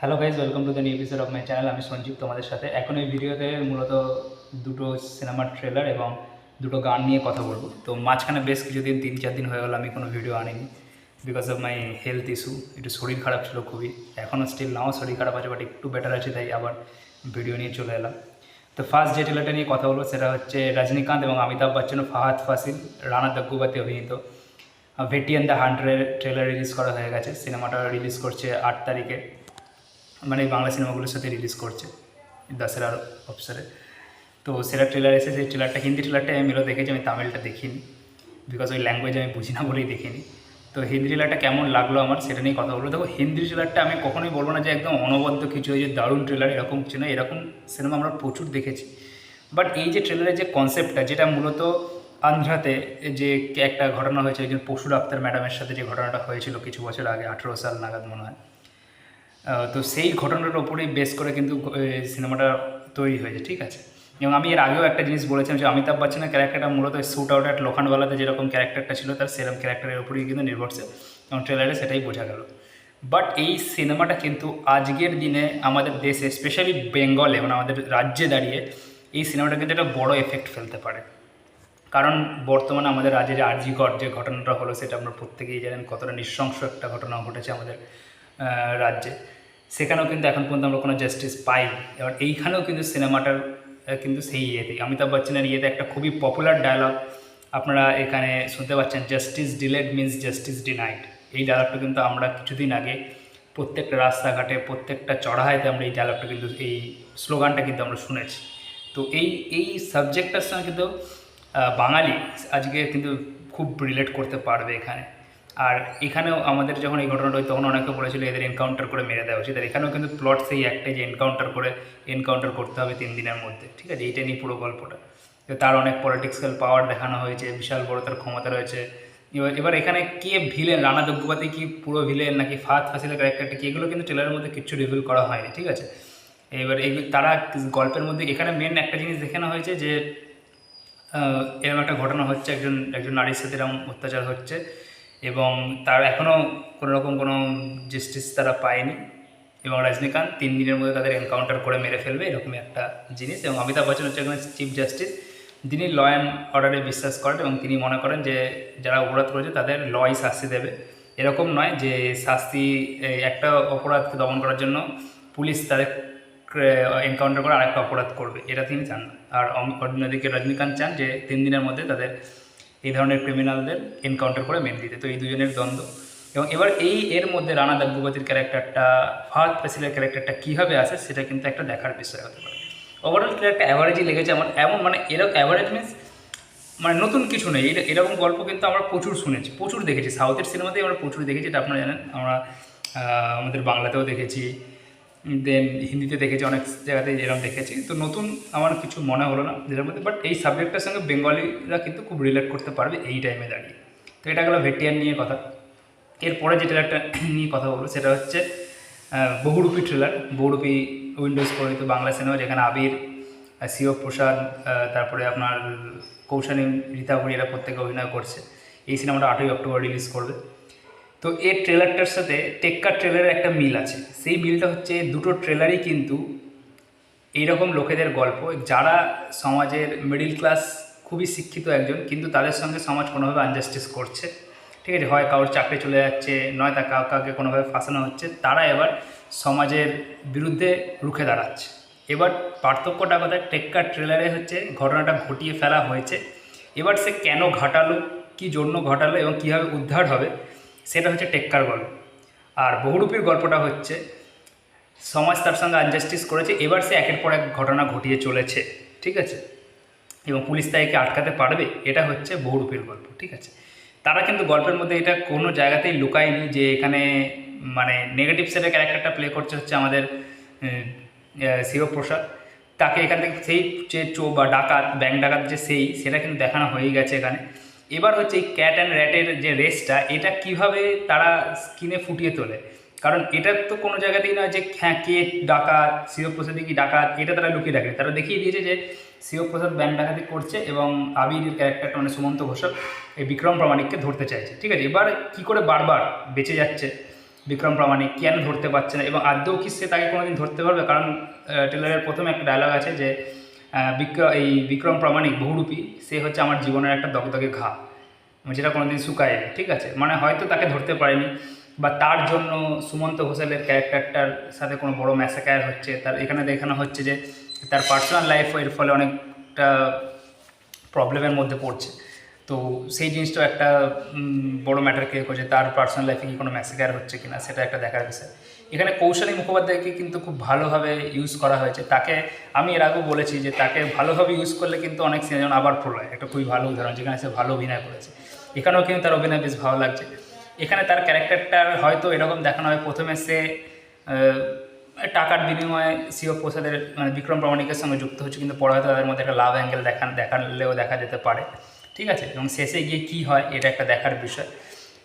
Hello guys, welcome to the new episode of my channel. আমি সঞ্জীব তোমাদের সাথে। এখন এই ভিডিওতে মূলত দুটো সিনেমার ট্রেলার এবং দুটো গান নিয়ে কথা বলবো। তো মাঝখানে বেশ কিছুদিন 3-4 দিন হয়ে গেলো আমি কোনো ভিডিও আনিনি because of my health issue. একটু শরীর খারাপ ছিল খুবই, এখনও স্টিল নাও শরীর খারাপ আছে, বাট একটু বেটার আছে, তাই আবার ভিডিও নিয়ে চলে এলাম। তো ফার্স্ট যে ট্রেলারটা নিয়ে কথা বলবো সেটা হচ্ছে রজনীকান্ত এবং অমিতাভ বচ্চন ও ফাহাদ ফাসিল, রানা দাগ্গুবাতি অভিনীত ভেটি অ্যান্ড দ্য হান্টারের ট্রেলার রিলিজ করা হয়ে গেছে। সিনেমাটা রিলিজ করছে 8 তারিখে, মানে বাংলা সিনেমাগুলোর সাথে রিলিজ করছে দশেরার অবসরে। তো সেটা ট্রেলার এসে, সেই ট্রেলারটা হিন্দি ট্রেলারটা আমি মেলো দেখেছি, আমি তামিলটা দেখিনি বিকজ ওই ল্যাঙ্গুয়েজ আমি বুঝি না বলেই দেখিনি। তো হিন্দি ট্রেলারটা কেমন লাগলো আমার সেটা নিয়ে কথা বলবো। দেখো, হিন্দি ট্রেলারটা আমি কখনোই বলবো না যে একদম অনবদ্য কিছু হয়েছে দারুণ ট্রেলার, এরকম কিছু না। এরকম সিনেমা আমরা প্রচুর দেখেছি, বাট এই যে ট্রেলারের যে কনসেপ্টটা, যেটা মূলত আন্ধ্রাতে যে একটা ঘটনা হয়েছে, একজন পশুর আক্তার ম্যাডামের সাথে যে ঘটনাটা হয়েছিল কিছু বছর আগে, 18 সাল নাগাদ মনে হয়। তো সেই ঘটনাটার ওপরেই বেস করে কিন্তু সিনেমাটা তৈরি হয়েছে, ঠিক আছে। এবং আমি এর আগেও একটা জিনিস বলেছিলাম যে অমিতাভ বচ্চনের ক্যারেক্টারটা মূলত শ্যুট আউট অ্যাট লোখান্ডওয়ালাতে যেরকম ক্যারেক্টারটা ছিল, তার সেরকম ক্যারেক্টারের উপরেই কিন্তু নির্ভরশীল, এবং ট্রেলারে সেটাই বোঝা গেল। বাট এই সিনেমাটা কিন্তু আজকের দিনে আমাদের দেশে, স্পেশালি বেঙ্গলে, মানে আমাদের রাজ্যে দাঁড়িয়ে এই সিনেমাটা কিন্তু একটা বড় এফেক্ট ফেলতে পারে। কারণ বর্তমানে আমাদের রাজ্যে যে আরজিকর যে ঘটনাটা হলো, সেটা আমরা প্রত্যেকেই জানেন কতটা নৃশংস একটা ঘটনা ঘটেছে আমাদের রাজ্যে। সেখানেও কিন্তু এখন পর্যন্ত আমরা কোনো জাস্টিস পাইনি। এবার এইখানেও কিন্তু সিনেমাটার কিন্তু সেই ইয়েতে, অমিতাভ বচ্চনের ইয়েতে একটা খুবই পপুলার ডায়লগ আপনারা এখানে শুনতে পাচ্ছেন, justice delayed means justice denied. এই ডায়লগটা কিন্তু আমরা কিছুদিন আগে প্রত্যেকটা রাস্তাঘাটে, প্রত্যেকটা চড়াইতে আমরা এই ডায়লগটা কিন্তু, এই স্লোগানটা কিন্তু আমরা শুনেছি। তো এই এই সাবজেক্টটার সঙ্গে কিন্তু বাঙালি আজকে কিন্তু খুব রিলেট করতে পারবে এখানে। আর এখানেও আমাদের যখন এই ঘটনাটা হয়, তখন অনেকে বলেছিল এদের এনকাউন্টার করে মেরে দেওয়া উচিত। আর এখানেও কিন্তু প্লট সেই একটাই, যে এনকাউন্টার করতে হবে 3 দিনের মধ্যে, ঠিক আছে। এইটা নিয়ে পুরো গল্পটা। তো তার অনেক পলিটিক্যাল পাওয়ার দেখানো হয়েছে, বিশাল বড় তার ক্ষমতা রয়েছে। এবার এখানে কে ভিলেন, রানা দুগ্গবাতি কি পুরো ভিলেন, নাকি ফাহাদ ফাসিলের ক্যারেক্টারটা কি, এগুলো কিন্তু ট্রেলারের মধ্যে কিছু রিভিল করা হয়নি, ঠিক আছে। এবার তারা গল্পের মধ্যে এখানে মেন একটা জিনিস দেখানো হয়েছে যে এরকম একটা ঘটনা হচ্ছে, একজন একজন নারীর সাথে এরকম অত্যাচার হচ্ছে, এবং তার এখনও কোনো রকম কোনো জাস্টিস তারা পায়নি, এবং রজনীকান্ত 3 দিনের মধ্যে তাদের এনকাউন্টার করে মেরে ফেলবে, এরকমই একটা জিনিস। এবং অমিতাভ বচ্চন হচ্ছে একজন চিফ জাস্টিস, যিনি ল অ্যান্ড অর্ডারে বিশ্বাস করেন, এবং তিনি মনে করেন যে যারা অপরাধ করেছে তাদের লই শাস্তি দেবে। এরকম নয় যে শাস্তি, একটা অপরাধকে দমন করার জন্য পুলিশ তাদের এনকাউন্টার করে আরেকটা অপরাধ করবে, এটা তিনি চান না। আর অন্যদিকে রজনীকান্ত চান যে 3 দিনের মধ্যে তাদের এই ধরনের ক্রিমিনালদের এনকাউন্টার করে মেরে দিতে। তো এই দুজনের দ্বন্দ্ব। এবং এবার এর মধ্যে রানা দাগ্গুবাতির ক্যারেক্টারটা, ফাহাদ ফাসিলের ক্যারেক্টারটা কীভাবে আসে, সেটা কিন্তু একটা দেখার বিষয় হতে পারে। ওভারঅল একটা অ্যাভারেজই লেগেছে আমার, এমন মানে এরকম অ্যাভারেজ মিনস মানে নতুন কিছু নেই। এরকম গল্প কিন্তু আমরা প্রচুর শুনেছি, প্রচুর দেখেছি, সাউথের সিনেমাতেই আমরা প্রচুর দেখেছি, এটা আপনারা জানেন। আমরা আমাদের বাংলাতেও দেখেছি, দেন হিন্দিতে দেখেছি, অনেক জায়গাতেই এরকম দেখেছি। তো নতুন আমার কিছু মনে হলো না যেটার মধ্যে, বাট এই সাবজেক্টটার সঙ্গে বেঙ্গলিরা কিন্তু খুব রিলেট করতে পারবে এই টাইমে দাঁড়িয়ে। তো এটা গেলো ভেটিয়ান নিয়ে কথা। এরপরে যে ট্রেলারটা নিয়ে কথা বলবো সেটা হচ্ছে বহুরূপী ট্রেলার। বহুরূপী উইন্ডোজ পরিচিত বাংলা সিনেমা, যেখানে আবির, শিবপ্রসাদ, তারপরে আপনার কৌশানী, রীতা ভুঁড়ি, এরা প্রত্যেকে অভিনয় করছে। এই সিনেমাটা 8ই অক্টোবর রিলিজ করবে। তো এর ট্রেলারটার সাথে টেক্কার ট্রেলারের একটা মিল আছে। সেই মিলটা হচ্ছে দুটো ট্রেলারই কিন্তু এইরকম লোকেদের গল্প, যারা সমাজের মিডিল ক্লাস, খুবই শিক্ষিত একজন, কিন্তু তাদের সঙ্গে সমাজ কোনোভাবে আনজাস্টিস করছে, ঠিক আছে। হয় কারোর চাকরি চলে যাচ্ছে, নয় তা কাউকে কোনোভাবে ফাঁসানো হচ্ছে, তারা এবার সমাজের বিরুদ্ধে রুখে দাঁড়াচ্ছে। এবার পার্থক্যটা কোথায়, টেক্কার ট্রেলারে হচ্ছে ঘটনাটা ঘটিয়ে ফেলা হয়েছে, এবার সে কেন ঘটালো, কী জন্য ঘটালো, এবং কীভাবে উদ্ধার হবে, সেটা হচ্ছে টেক্কার গল্প। আর বহুরূপীর গল্পটা হচ্ছে সমাজ তার সঙ্গে আনজাস্টিস করেছে, এবার সে একের পর এক ঘটনা ঘটিয়ে চলেছে, ঠিক আছে। এবং পুলিশ তাইকে আটকাতে পারবে, এটা হচ্ছে বহুরূপীর গল্প, ঠিক আছে। তারা কিন্তু গল্পের মধ্যে এটা কোনো জায়গাতেই লুকায়নি যে এখানে মানে নেগেটিভ সাইডের ক্যারেক্টারটা প্লে করছে হচ্ছে আমাদের শিবপ্রসাদ। তাকে এখান থেকে সেই যে বা ডাকাত, ব্যাংক ডাকাত যে সেটা কিন্তু দেখানো হয়ে গেছে এখানে। এবার হচ্ছে এই ক্যাট অ্যান্ড র্যাটের যে রেসটা, এটা কিভাবে তারা স্ক্রিনে ফুটিয়ে তোলে। কারণ এটা তো কোনো জায়গাতেই নয় যে হ্যাঁ কে ডাকাত, শিবপ্রসাদই কি ডাকাত, এটা তারা লুকিয়ে রাখে। তারা দেখিয়ে দিয়েছে যে শিবপ্রসাদ ব্যাংক ডাকাতি করছে, এবং আবিরের ক্যারেক্টারটা মানে সুমন্ত ঘোষাল এই বিক্রম প্রামাণিককে ধরতে চাইছে, ঠিক আছে। এবার কী করে বারবার বেঁচে যাচ্ছে, বিক্রম প্রামাণিক কেন ধরতে পারছে না, এবং আদৌ কি সে তাকে কোনোদিন ধরতে পারবে? কারণ ট্রেলারের প্রথমে একটা ডায়লগ আছে যে বিক্রম প্রামাণিক বহুরূপী, সে হচ্ছে আমার জীবনের একটা দগদগে ঘা, যেটা কোনোদিন শুকায়, ঠিক আছে? মানে হয়তো তাকে ধরতে পারেনি, বা তার জন্য সুমন্ত ঘোষালের ক্যারেক্টারটার সাথে কোনো বড় ম্যাসাকার হচ্ছে, তার এখানে দেখানো হচ্ছে যে তার পার্সোনাল লাইফ এর ফলে অনেকটা প্রবলেমের মধ্যে পড়ছে। তো সেই জিনিসটাও একটা বড় ম্যাটার ক্রিয়েট করছে, তার পার্সোনাল লাইফে কি কোনো ম্যাসাকার হচ্ছে কিনা সেটা একটা দেখার বিষয়। এখানে কৌশলী মুখোপাধ্যায়কে কিন্তু খুব ভালোভাবে ইউজ করা হয়েছে। তাকে আমি এর আগেও বলেছি যে তাকে ভালোভাবে ইউজ করলে কিন্তু অনেক সিনেমা, যেমন আবার প্রলয় একটা খুবই ভালো উদাহরণ, যেখানে সে ভালো অভিনয় করেছে। এখানেও কিন্তু তার অভিনয় বেশ ভালো লাগছে। এখানে তার ক্যারেক্টারটার হয়তো এরকম দেখানো হয়, প্রথমে সে টাকার বিনিময়ে শিবপ্রসাদের মানে বিক্রম প্রামাণিকের সঙ্গে যুক্ত হচ্ছে, কিন্তু পরে হয়তো তাদের মধ্যে একটা লাভ অ্যাঙ্গেল দেখালেও দেখা যেতে পারে, ঠিক আছে? এবং শেষে গিয়ে কী হয় এটা একটা দেখার বিষয়।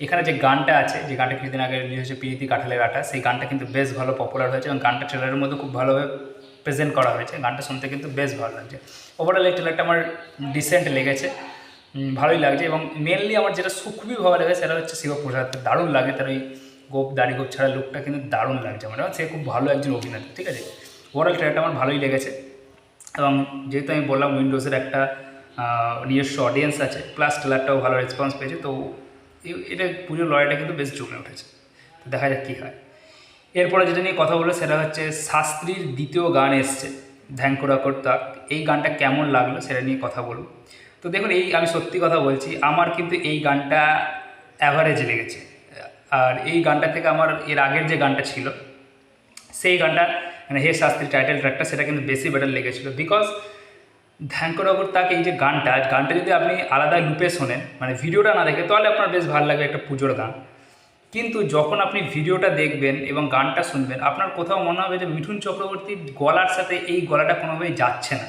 এখানে যে গানটা আছে, যে গানটা কিছুদিন আগে রিলিজ হয়েছে, প্রীতি কাঠালের আটা, সেই গানটা কিন্তু বেশ ভালো পপুলার হয়েছে, এবং গানটা ট্রেলারের মধ্যে খুব ভালোভাবে প্রেজেন্ট করা হয়েছে। গানটা শুনতে কিন্তু বেশ ভালো লাগছে। ওভারঅল এই ট্রেলারটা আমার ডিসেন্ট লেগেছে, ভালোই লাগছে। এবং মেনলি আমার যেটা খুবই ভালো লাগে সেটা হচ্ছে শিবপ্রসাদকে দারুণ লাগে, তার ওই দাড়ি গোপ ছাড়া লুকটা কিন্তু দারুণ লাগছে আমার, সে খুব ভালো একজন অভিনেতা, ঠিক আছে? ওভারঅল ট্রেলারটা আমার ভালোই লেগেছে। এবং যেহেতু আমি বললাম উইন্ডোজের একটা নিজস্ব অডিয়েন্স আছে, প্লাস ট্রেলারটাও ভালো রেসপন্স পেয়েছে, তো এটা পুজোর লড়াইটা কিন্তু বেশ জমে উঠেছে। তো দেখা যাক কী হয়। এরপরে যেটা নিয়ে কথা বলবো সেটা হচ্ছে শাস্ত্রীর দ্বিতীয় গান এসছে, ধ্যানকোড়া কর্তা। এই গানটা কেমন লাগলো সেটা নিয়ে কথা বলবো। তো দেখুন, আমি সত্যি কথা বলছি, আমার কিন্তু এই গানটা অ্যাভারেজ লেগেছে। আর এই গানটা থেকে আমার এর আগের যে গানটা ছিল, সেই গানটা মানে হে শাস্ত্রী টাইটেল ট্র্যাকটা, সেটা কিন্তু বেশি বেটার লেগেছিলো। বিকজ ধ্যানকোড়া কর্তাকে এই যে গানটা যদি আপনি আলাদা লুপে শোনেন, মানে ভিডিওটা না দেখে, তাহলে আপনার বেশ ভালো লাগবে, একটা পুজোর গান। কিন্তু যখন আপনি ভিডিওটা দেখবেন এবং গানটা শুনবেন, আপনার কোথাও মনে হবে যে মিঠুন চক্রবর্তীর গলার সাথে এই গলাটা কোনোভাবেই যাচ্ছে না।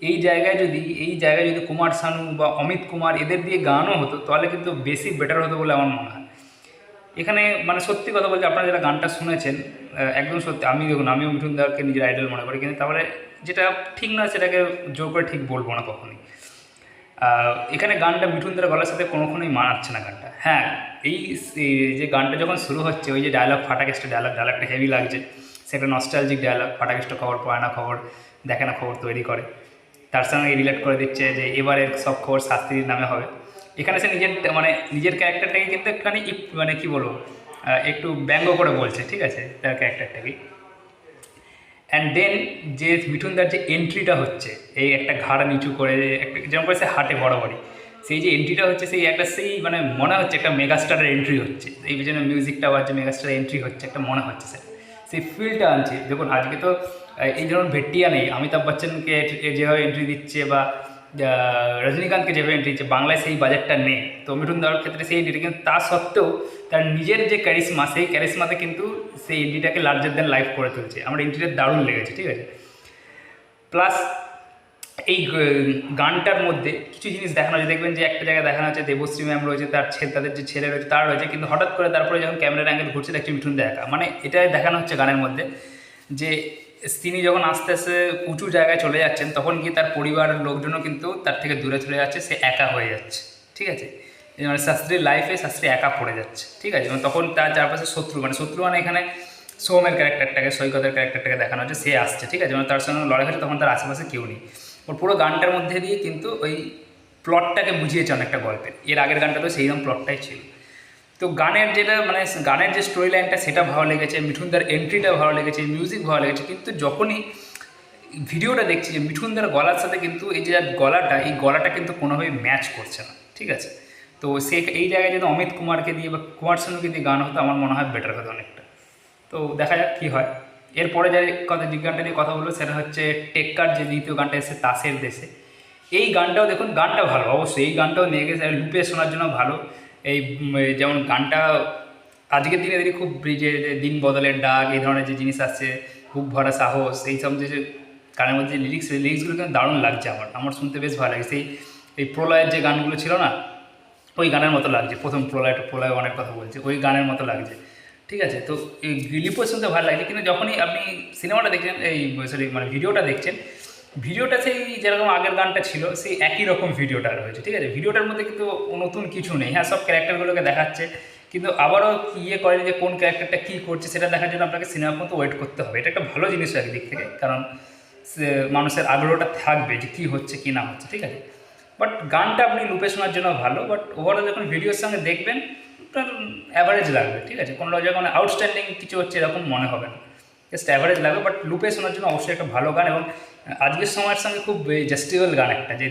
এই জায়গায় যদি কুমার শানু বা অমিত কুমার এদের দিয়ে গানও হতো, তাহলে কিন্তু বেশি বেটার হতো বলে আমার মনে হয়। এখানে মানে সত্যি কথা বলতে, আপনারা যারা গানটা শুনেছেন, একদম সত্যি, আমিও মিঠুন দাকে নিজের আইডল মনে করি, কিন্তু তারপরে যেটা ঠিক নয় সেটাকে জোর করে ঠিক বলবো না কখনোই। এখানে গানটা মিঠুন দার গলার সাথে কোনোক্ষণই মানাচ্ছে না গানটা। হ্যাঁ, এই যে গানটা যখন শুরু হচ্ছে, ওই যে ডায়লগ ফাটাকেষ্ট ডায়লগটা হেভি লাগছে, সেটা নস্টালজিক ডায়লগ, ফাটাকেষ্ট খবর পড়ে না, খবর দেখে না, খবর তৈরি করে, তার সঙ্গে রিলেট করে দিচ্ছে যে এবারের সব খবর শাস্ত্রীর নামে হবে। এখানে সে নিজের ক্যারেক্টারটাকে কিন্তু একটুখানি মানে কী বলবো, একটু ব্যঙ্গ করে বলছে, ঠিক আছে, তার ক্যারেক্টারটাকে। অ্যান্ড দেন যে মিঠুনদার যে এন্ট্রিটা হচ্ছে, এই একটা ঘাড় নিচু করে একটা যেমন করে সে হাঁটে বরাবরই, সেই যে এন্ট্রিটা হচ্ছে, সেই মানে মনে হচ্ছে একটা মেগাস্টারের এন্ট্রি হচ্ছে, এই পিছনে মিউজিকটা বাজছে, মেগাস্টারের এন্ট্রি হচ্ছে, একটা মনে হচ্ছে সেই ফিলটা আনছে। দেখুন, আজকে তো এই ধরুন ভেট্টিয়া নেই, অমিতাভ বচ্চনকে যেভাবে এন্ট্রি দিচ্ছে, বা রজনীকান্তকে যেভাবে এন্ট্রি দিচ্ছে, বাংলায় সেই বাজেটটা নেই। তো মিঠুন দার ক্ষেত্রে সেই এন্ট্রিটা, কিন্তু তা সত্ত্বেও তার নিজের যে ক্যারিশমা, সেই ক্যারিশমাতে কিন্তু সেই এন্ট্রিটাকে লার্জার দ্যান লাইফ করে তুলছে। আমার এন্ট্রিটা দারুণ লেগেছে, ঠিক আছে? প্লাস এই গানটার মধ্যে কিছু জিনিস দেখানো হচ্ছে, দেখবেন যে একটা জায়গায় দেখানো হচ্ছে দেবশ্রী ম্যাম রয়েছে, তাদের যে ছেলে রয়েছে তার রয়েছে, কিন্তু হঠাৎ করে তারপরে যখন ক্যামেরার অ্যাঙ্গেল ঘুরছে, দেখছি মিঠুন দা একা। মানে এটাই দেখানো হচ্ছে গানের মধ্যে, যে তিনি যখন আস্তে আস্তে উঁচু জায়গায় চলে যাচ্ছেন, তখন কি তার পরিবারের লোকজনও কিন্তু তার থেকে দূরে চলে যাচ্ছে, সে একা হয়ে যাচ্ছে, ঠিক আছে? মানে শাস্ত্রীর লাইফে শাস্ত্রী একা পড়ে যাচ্ছে, ঠিক আছে? এবং তখন তার চারপাশে শত্রু মানে এখানে সৌমের ক্যারেক্টারটাকে, সৈকতের ক্যারেক্টারটাকে দেখানো হচ্ছে, সে আসছে, ঠিক আছে? মানে তার সঙ্গে লড়াই হচ্ছে, তখন তার আশেপাশে কেউ নেই। ওর পুরো গানটার মধ্যে দিয়ে কিন্তু ওই প্লটটাকে বুঝিয়েছে অনেকটা গল্পের। এর আগের গানটা তো সেইরকম প্লটটাই ছিল। তো গানের গানের যে স্টোরি লাইনটা, সেটা ভালো লেগেছে, মিঠুনদার এন্ট্রিটা ভালো লেগেছে, মিউজিক ভালো লেগেছে। কিন্তু যখনই ভিডিওটা দেখছি, যে মিঠুনদার গলার সাথে কিন্তু এই যে এই গলাটা কিন্তু কোনোভাবেই ম্যাচ করছে না, ঠিক আছে? তো এই জায়গায় যদি অমিত কুমারকে দিয়ে বা কুমার শানুকে দিয়ে গান হতো, আমার মনে হয় বেটার হতো অনেকটা। তো দেখা যাক কী হয়। এরপরে যে গানটা নিয়ে কথা বলবো, সেটা হচ্ছে টেক্কার যে দ্বিতীয় গানটা এসেছে, তাসের দেশে। এই গানটাও দেখুন, গানটা ভালো অবশ্যই, এই গানটাও নিয়ে গেছে লুপে শোনার জন্য ভালো। যেমন গানটা আজকের দিনে দেখি খুব যে দিন বদলের ডাক, এই ধরনের যে জিনিস আসছে, বুক ভরা সাহস, এইসব যে গানের মধ্যে যে লিরিক্সগুলো কিন্তু দারুণ লাগছে, আমার শুনতে বেশ ভালো লাগে। এই প্রলয়ের যে গানগুলো ছিল না, ওই গানের মতো লাগছে। প্রথম প্রলয় অনেক কথা বলছে, ওই গানের মতো লাগছে, ঠিক আছে? তো এই লিপো শুনতে ভালো লাগছে। কিন্তু যখনই আপনি সিনেমাটা দেখছেন, মানে ভিডিওটা দেখছেন, ভিডিওটা সেই যেরকম আগের গানটা ছিল, সেই একই রকম ভিডিওটা রয়েছে, ঠিক আছে? ভিডিওটার মধ্যে কিন্তু নতুন কিছু নেই। হ্যাঁ, সব ক্যারেক্টারগুলোকে দেখাচ্ছে, কিন্তু আবারও ইয়ে করে যে কোন ক্যারেক্টারটা কী করছে সেটা দেখার জন্য আপনাকে সিনেমা পর্যন্ত ওয়েট করতে হবে। এটা একটা ভালো জিনিস একদিক থেকে, কারণ মানুষের আগ্রহটা থাকবে যে কী হচ্ছে কী না হচ্ছে, ঠিক আছে। বাট গানটা আপনি লুপে শোনার জন্য ভালো, বাট ওভারঅল যখন ভিডিওর সঙ্গে দেখবেন আপনার অ্যাভারেজ লাগবে, ঠিক আছে। কোনো যখন আউটস্ট্যান্ডিং কিছু হচ্ছে এরকম মনে হবে না, জাস্ট অ্যাভারেজ লাগবে। বাট লুপে শোনার জন্য অবশ্যই একটা ভালো গান, এবং আজকের সময়ের সঙ্গে খুব জাস্টিবল গান একটা, যে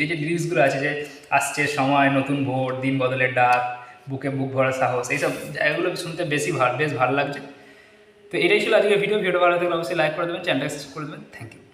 এই যে লিরিক্সগুলো আছে যে আসছে সময়, নতুন ভোর, দিন বদলের ডাক, বুকে বুক ভরা সাহস, এইসব জায়গাগুলো শুনতে বেশ ভালো লাগছে। তো এটাই ছিল আজকের ভিডিওটা ভালো থাকলে অবশ্যই লাইক করে দেবেন, চ্যানেলটা সাবস্ক্রাইব করে দেবেন। Thank you.